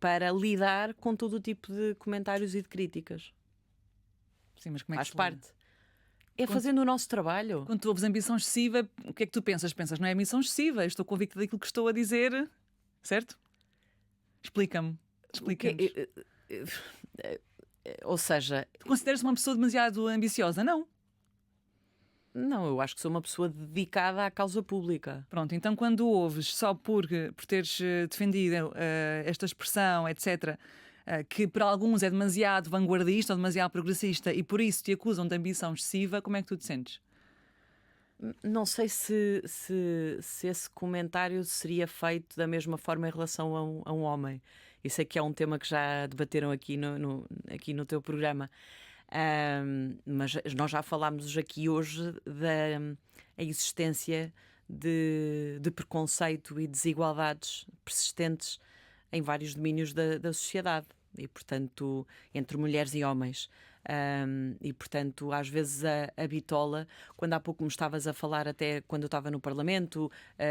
para lidar com todo o tipo de comentários e de críticas. Sim, mas como é que faz parte? Fazendo o nosso trabalho. Quando tu ouves ambição excessiva, o que é que tu pensas? Pensas, não é ambição excessiva, eu estou convicta daquilo que estou a dizer, certo? Explica-me. Explica-nos. Ou seja, Consideras-te uma pessoa demasiado ambiciosa? Não. não, eu acho que sou uma pessoa dedicada à causa pública. Pronto, então quando ouves só por teres defendido esta expressão, etc., que para alguns é demasiado vanguardista ou demasiado progressista e por isso te acusam de ambição excessiva, como é que tu te sentes? Não sei se esse comentário seria feito da mesma forma em relação a um homem. Isso aqui é um tema que já debateram aqui aqui no teu programa. Mas nós já falámos aqui hoje da a existência de preconceito e desigualdades persistentes em vários domínios da sociedade e, portanto, entre mulheres e homens. E, portanto, às vezes a bitola, quando há pouco me estavas a falar, até quando eu estava no Parlamento,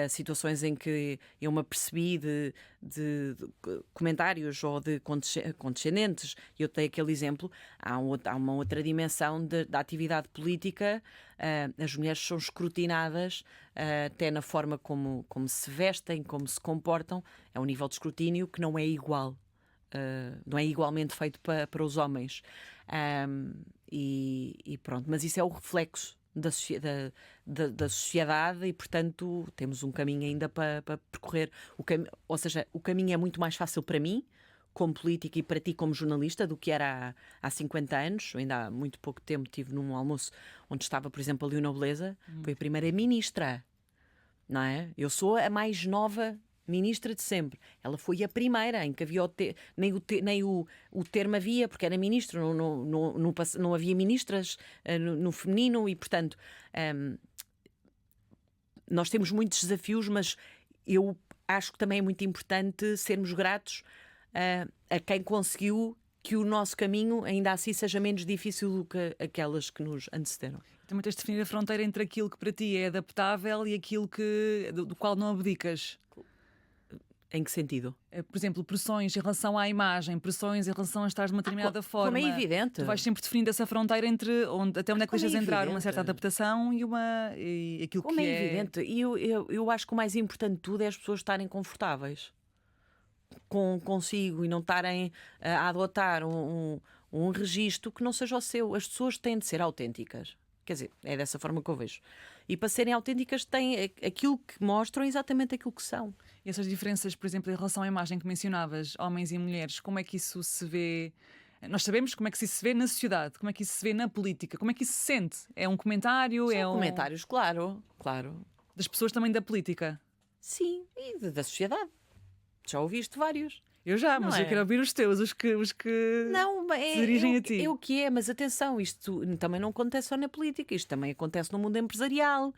situações em que eu me apercebi de comentários ou de condescendentes, eu dei aquele exemplo, há uma outra dimensão da atividade política. As mulheres são escrutinadas até na forma como se vestem, como se comportam. É um nível de escrutínio que não é igual. Não é igualmente feito para os homens. E pronto, mas isso é o reflexo da sociedade e, portanto, temos um caminho ainda para percorrer. Ou seja, o caminho é muito mais fácil para mim, como política, e para ti, como jornalista, do que era há 50 anos. Eu ainda há muito pouco tempo estive num almoço onde estava, por exemplo, a Leonor Beleza, foi a primeira ministra, não é? Eu sou a mais nova ministra de sempre. Ela foi a primeira em que havia nem o termo havia, porque era ministro, não havia ministras no feminino e, portanto, nós temos muitos desafios, mas eu acho que também é muito importante sermos gratos a quem conseguiu que o nosso caminho ainda assim seja menos difícil do que aquelas que nos antecederam. Também tens de definir a fronteira entre aquilo que para ti é adaptável e aquilo do qual não abdicas. Em que sentido? Por exemplo, pressões em relação à imagem, pressões em relação a estar de uma determinada forma. Como é evidente. Tu vais sempre definindo essa fronteira entre até onde é que deixas entrar uma certa evidente. adaptação e aquilo Como que é evidente. E eu acho que o mais importante de tudo é as pessoas estarem confortáveis consigo e não estarem a adotar um registro que não seja o seu. As pessoas têm de ser autênticas. Quer dizer, é dessa forma que eu vejo. E para serem autênticas têm aquilo que mostram exatamente aquilo que são. E essas diferenças, por exemplo, em relação à imagem que mencionavas, homens e mulheres, como é que isso se vê? Nós sabemos como é que isso se vê na sociedade, como é que isso se vê na política, como é que isso se sente? É um comentário? São comentários, claro. Das pessoas também da política? Sim, e da sociedade. Já ouviste vários. Eu já, mas eu quero ouvir os teus, os que não, se dirigem a ti. É o que é, mas atenção, isto também não acontece só na política, isto também acontece no mundo empresarial.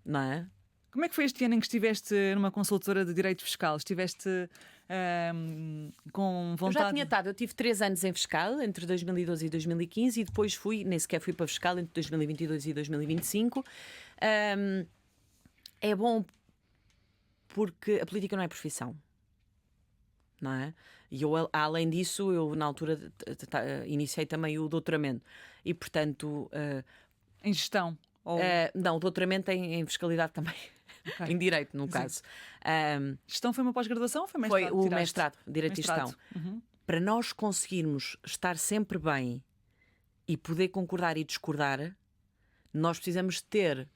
Não é? Como é que foi este ano em que estiveste numa consultora de direito fiscal? Estiveste com vontade... Eu já tinha estado, eu tive 3 anos em fiscal, entre 2012 e 2015, e depois nem sequer fui para fiscal entre 2022 e 2025. É bom porque a política não é profissão. Não é? E eu, além disso, eu na altura iniciei também o doutoramento e, portanto, em gestão? Não, o doutoramento em fiscalidade também. Okay. Em direito, no caso. Gestão foi uma pós-graduação ou foi mestrado? Foi o mestrado, direito e gestão. Uhum. Para nós conseguirmos estar sempre bem e poder concordar e discordar, nós precisamos ter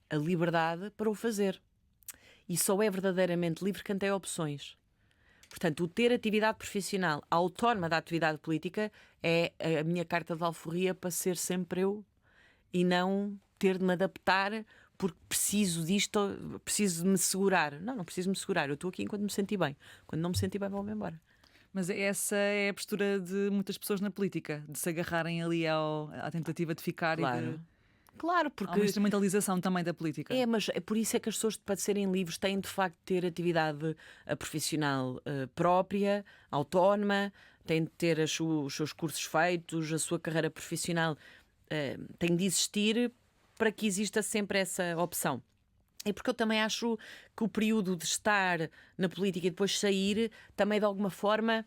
a liberdade para o fazer. E só é verdadeiramente livre quem tem opções. Portanto, o ter atividade profissional autónoma da atividade política é a minha carta de alforria para ser sempre eu e não ter de me adaptar porque preciso disto, preciso de me segurar. Não preciso me segurar. Eu estou aqui enquanto me senti bem. Quando não me senti bem, vou-me embora. Mas essa é a postura de muitas pessoas na política, de se agarrarem ali à tentativa de ficar claro. Claro, porque... Há uma instrumentalização também da política. Mas é por isso é que as pessoas, para serem livres, têm de facto de ter atividade profissional própria, autónoma, têm de ter os seus cursos feitos, a sua carreira profissional tem de existir para que exista sempre essa opção. É porque eu também acho que o período de estar na política e depois sair também de alguma forma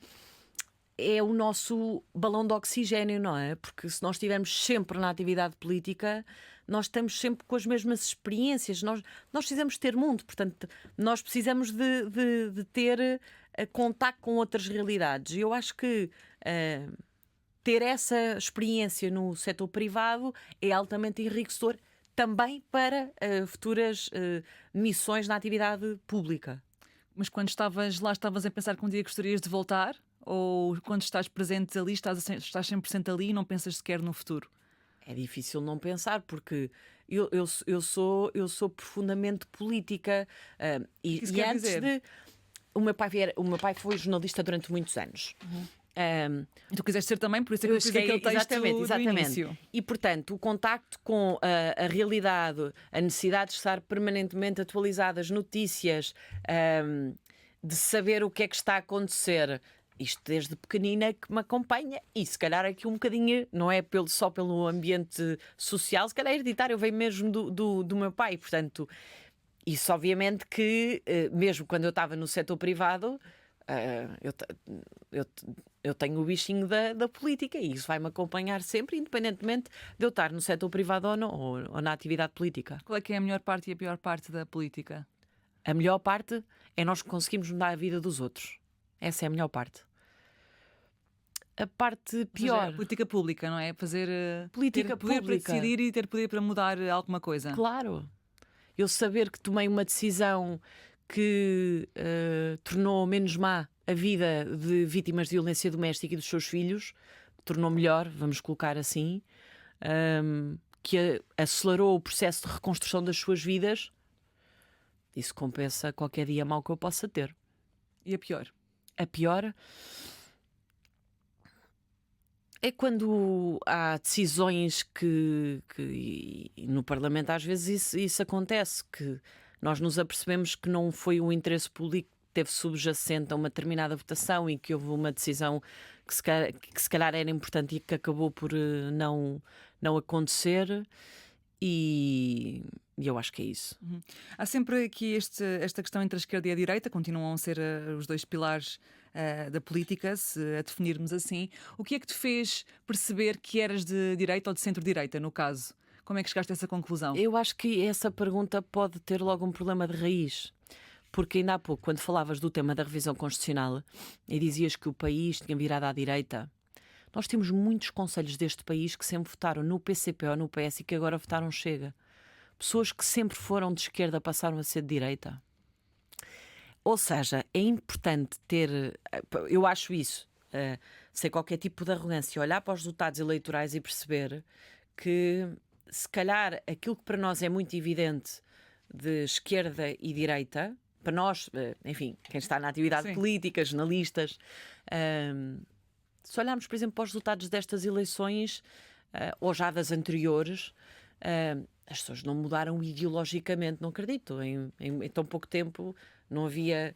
é o nosso balão de oxigênio, não é? Porque se nós estivermos sempre na atividade política, nós estamos sempre com as mesmas experiências. Nós precisamos ter mundo, portanto, nós precisamos de ter contacto com outras realidades. E eu acho que ter essa experiência no setor privado é altamente enriquecedor também para futuras missões na atividade pública. Mas quando estavas lá, estavas a pensar que um dia gostarias de voltar? Ou quando estás presente ali, estás 100% ali e não pensas sequer no futuro? É difícil não pensar, porque eu sou profundamente política. O que isso E quer antes dizer? de. O meu pai foi jornalista durante muitos anos. E tu quiseste ser também, por isso é que eu fiz aquele texto do início. E, portanto, o contacto com a realidade, a necessidade de estar permanentemente atualizadas, notícias, de saber o que é que está a acontecer, isto desde pequenina que me acompanha, e se calhar aqui um bocadinho, não é só pelo ambiente social, se calhar hereditário, veio mesmo do meu pai. Portanto, isso obviamente que, mesmo quando eu estava no setor privado, eu tenho o bichinho da política e isso vai-me acompanhar sempre, independentemente de eu estar no setor privado ou, não, ou na atividade política. Qual é que é a melhor parte e a pior parte da política? A melhor parte é nós conseguirmos mudar a vida dos outros. Essa é a melhor parte. A parte Ou seja, pior. a política pública, não é? Fazer Política ter poder pública. para decidir e ter poder para mudar alguma coisa. Claro. Eu saber que tomei uma decisão que tornou menos má a vida de vítimas de violência doméstica e dos seus filhos, tornou melhor, vamos colocar assim, que acelerou o processo de reconstrução das suas vidas, isso compensa qualquer dia mau que eu possa ter. E a pior? A pior é quando há decisões e no Parlamento às vezes isso acontece, que nós nos apercebemos que não foi o interesse público que teve subjacente a uma determinada votação e que houve uma decisão que se calhar era importante e que acabou por não acontecer, e eu acho que é isso. Há sempre aqui esta questão entre a esquerda e a direita, continuam a ser os dois pilares da política, se a definirmos assim. O que é que te fez perceber que eras de direita ou de centro-direita, no caso? Como é que chegaste a essa conclusão? Eu acho que essa pergunta pode ter logo um problema de raiz. Porque ainda há pouco, quando falavas do tema da revisão constitucional e dizias que o país tinha virado à direita, nós temos muitos conselhos deste país que sempre votaram no PCP ou no PS e que agora votaram Chega. Pessoas que sempre foram de esquerda passaram a ser de direita. Ou seja, é importante ter... Eu acho isso, sem qualquer tipo de arrogância, olhar para os resultados eleitorais e perceber que, se calhar, aquilo que para nós é muito evidente de esquerda e direita, para nós, enfim, quem está na atividade política, jornalistas, se olharmos, por exemplo, para os resultados destas eleições ou já das anteriores, as pessoas não mudaram ideologicamente, não acredito. Em tão pouco tempo não havia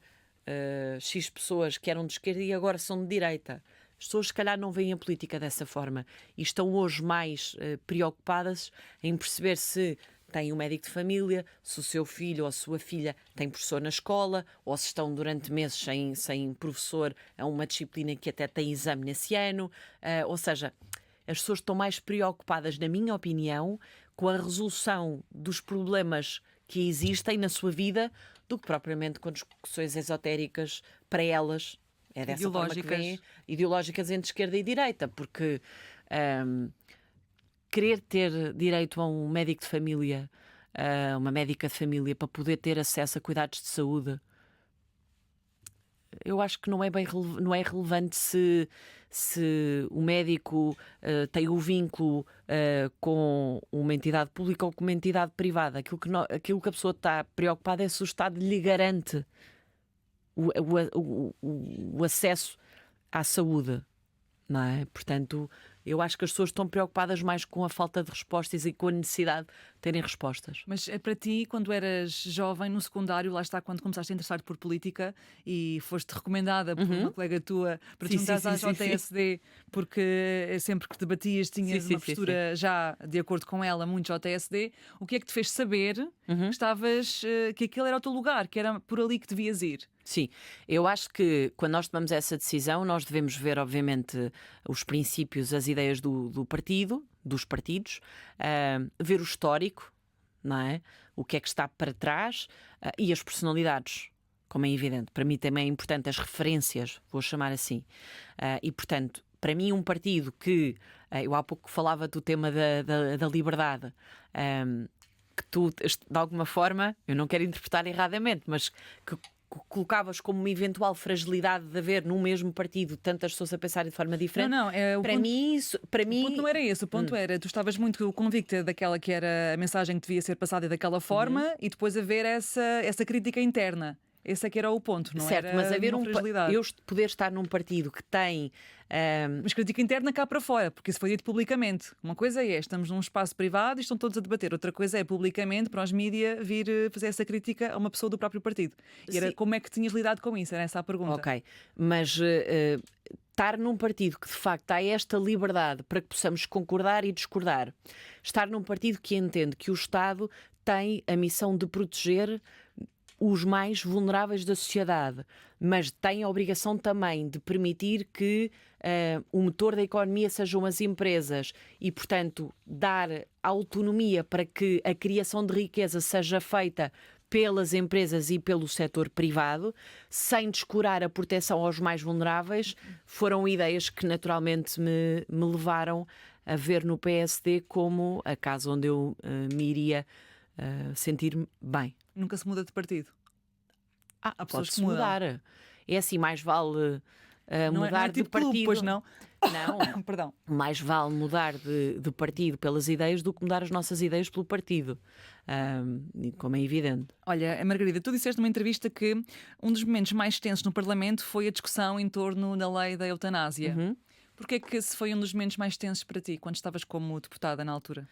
X pessoas que eram de esquerda e agora são de direita. As pessoas, se calhar, não veem a política dessa forma e estão hoje mais preocupadas em perceber se tem um médico de família, se o seu filho ou a sua filha tem professor na escola, ou se estão durante meses sem professor a uma disciplina que até tem exame nesse ano. Ou seja, as pessoas estão mais preocupadas, na minha opinião, com a resolução dos problemas que existem na sua vida do que propriamente com discussões esotéricas para elas. É dessa forma que vêm, ideológicas entre esquerda e direita, porque querer ter direito a um médico de família, a uma médica de família, para poder ter acesso a cuidados de saúde, eu acho que não é relevante se o médico tem o vínculo com uma entidade pública ou com uma entidade privada. Aquilo que a pessoa está preocupada é se o Estado lhe garante o acesso à saúde, não é? Portanto, eu acho que as pessoas estão preocupadas mais com a falta de respostas e com a necessidade de terem respostas. Mas é para ti, quando eras jovem, no secundário, lá está, quando começaste a interessar por política e foste recomendada por uma colega tua para te juntares à JSD, porque sempre que debatias tinhas uma postura já de acordo com ela, muito JSD, o que é que te fez saber que aquele era o teu lugar, que era por ali que devias ir? Sim, eu acho que quando nós tomamos essa decisão, nós devemos ver, obviamente, os princípios, as ideias do partido, dos partidos, ver o histórico, não é? O que é que está para trás e as personalidades, como é evidente. Para mim também é importante as referências, vou chamar assim. E, portanto, para mim, um partido que, eu há pouco falava do tema da liberdade, que tu, de alguma forma, eu não quero interpretar erradamente, mas que colocavas como uma eventual fragilidade de haver num mesmo partido tantas pessoas a pensarem de forma diferente. Não, para mim, o ponto não era esse. O ponto era, tu estavas muito convicta daquela que era a mensagem que devia ser passada daquela forma e depois haver essa crítica interna. Esse é que era o ponto, não certo, era mas haver uma fragilidade. eu poder estar num partido que tem Mas crítica interna cá para fora, porque isso foi dito publicamente. Uma coisa é, estamos num espaço privado e estão todos a debater. Outra coisa é, publicamente, para os mídia, vir fazer essa crítica a uma pessoa do próprio partido. E era como é que tinhas lidado com isso? Era essa a pergunta. Ok, mas estar num partido que de facto há esta liberdade para que possamos concordar e discordar, estar num partido que entende que o Estado tem a missão de proteger os mais vulneráveis da sociedade, mas tem a obrigação também de permitir que o motor da economia sejam as empresas e, portanto, dar autonomia para que a criação de riqueza seja feita pelas empresas e pelo setor privado, sem descurar a proteção aos mais vulneráveis, foram ideias que naturalmente me levaram a ver no PSD como a casa onde eu me iria sentir bem. Nunca se muda de partido. Há pessoas Pode-se que mudam. mudar. É assim, mais vale Não mudar é de tipo partido. clube, pois não? Não, Perdão. mais vale mudar de partido pelas ideias do que mudar as nossas ideias pelo partido. Como é evidente. Olha, Margarida, tu disseste numa entrevista que um dos momentos mais tensos no Parlamento foi a discussão em torno da lei da eutanásia. Porquê que esse foi um dos momentos mais tensos para ti, quando estavas como deputada na altura?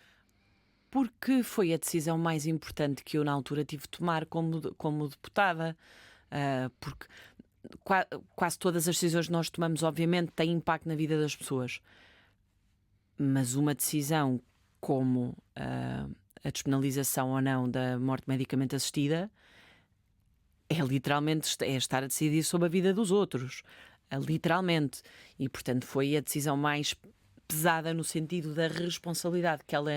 Porque foi a decisão mais importante que eu na altura tive de tomar como deputada. Porque quase todas as decisões que nós tomamos, obviamente, têm impacto na vida das pessoas. Mas uma decisão como a despenalização ou não da morte medicamente assistida é literalmente estar a decidir sobre a vida dos outros. Literalmente. E, portanto, foi a decisão mais pesada no sentido da responsabilidade que ela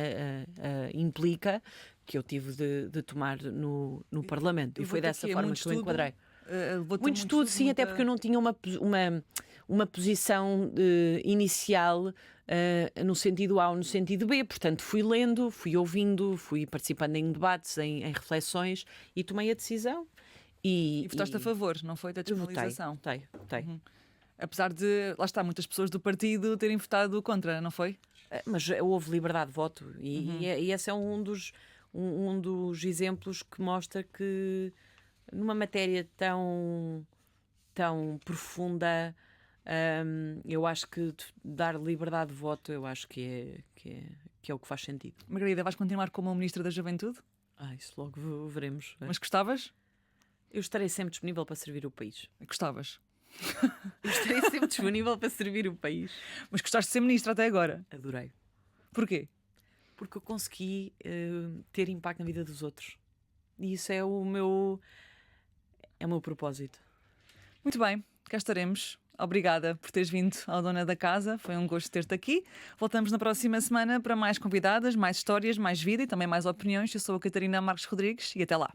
implica, que eu tive de tomar no Parlamento. E foi dessa forma que eu enquadrei. Muito estudo, sim, até porque eu não tinha uma posição inicial no sentido A ou no sentido B. Portanto, fui lendo, fui ouvindo, fui participando em debates, em reflexões e tomei a decisão. E votaste a favor, não foi, da despenalização? Votei. Apesar de, lá está, muitas pessoas do partido terem votado contra, não foi? Mas houve liberdade de voto e esse é um dos exemplos que mostra que numa matéria tão profunda, eu acho que dar liberdade de voto, eu acho que é o que faz sentido. Margarida, vais continuar como Ministra da Juventude? Isso logo veremos. Mas gostavas? Eu estarei sempre disponível para servir o país. Gostavas? Eu estarei sempre disponível para servir o país. Mas gostaste de ser Ministra até agora? Adorei. Porquê? Porque eu consegui ter impacto na vida dos outros. E isso é o meu propósito. Muito bem, cá estaremos. Obrigada por teres vindo ao Dona da Casa. Foi um gosto ter-te aqui. Voltamos na próxima semana para mais convidadas, mais histórias, mais vida e também mais opiniões. Eu sou a Catarina Marques Rodrigues e até lá.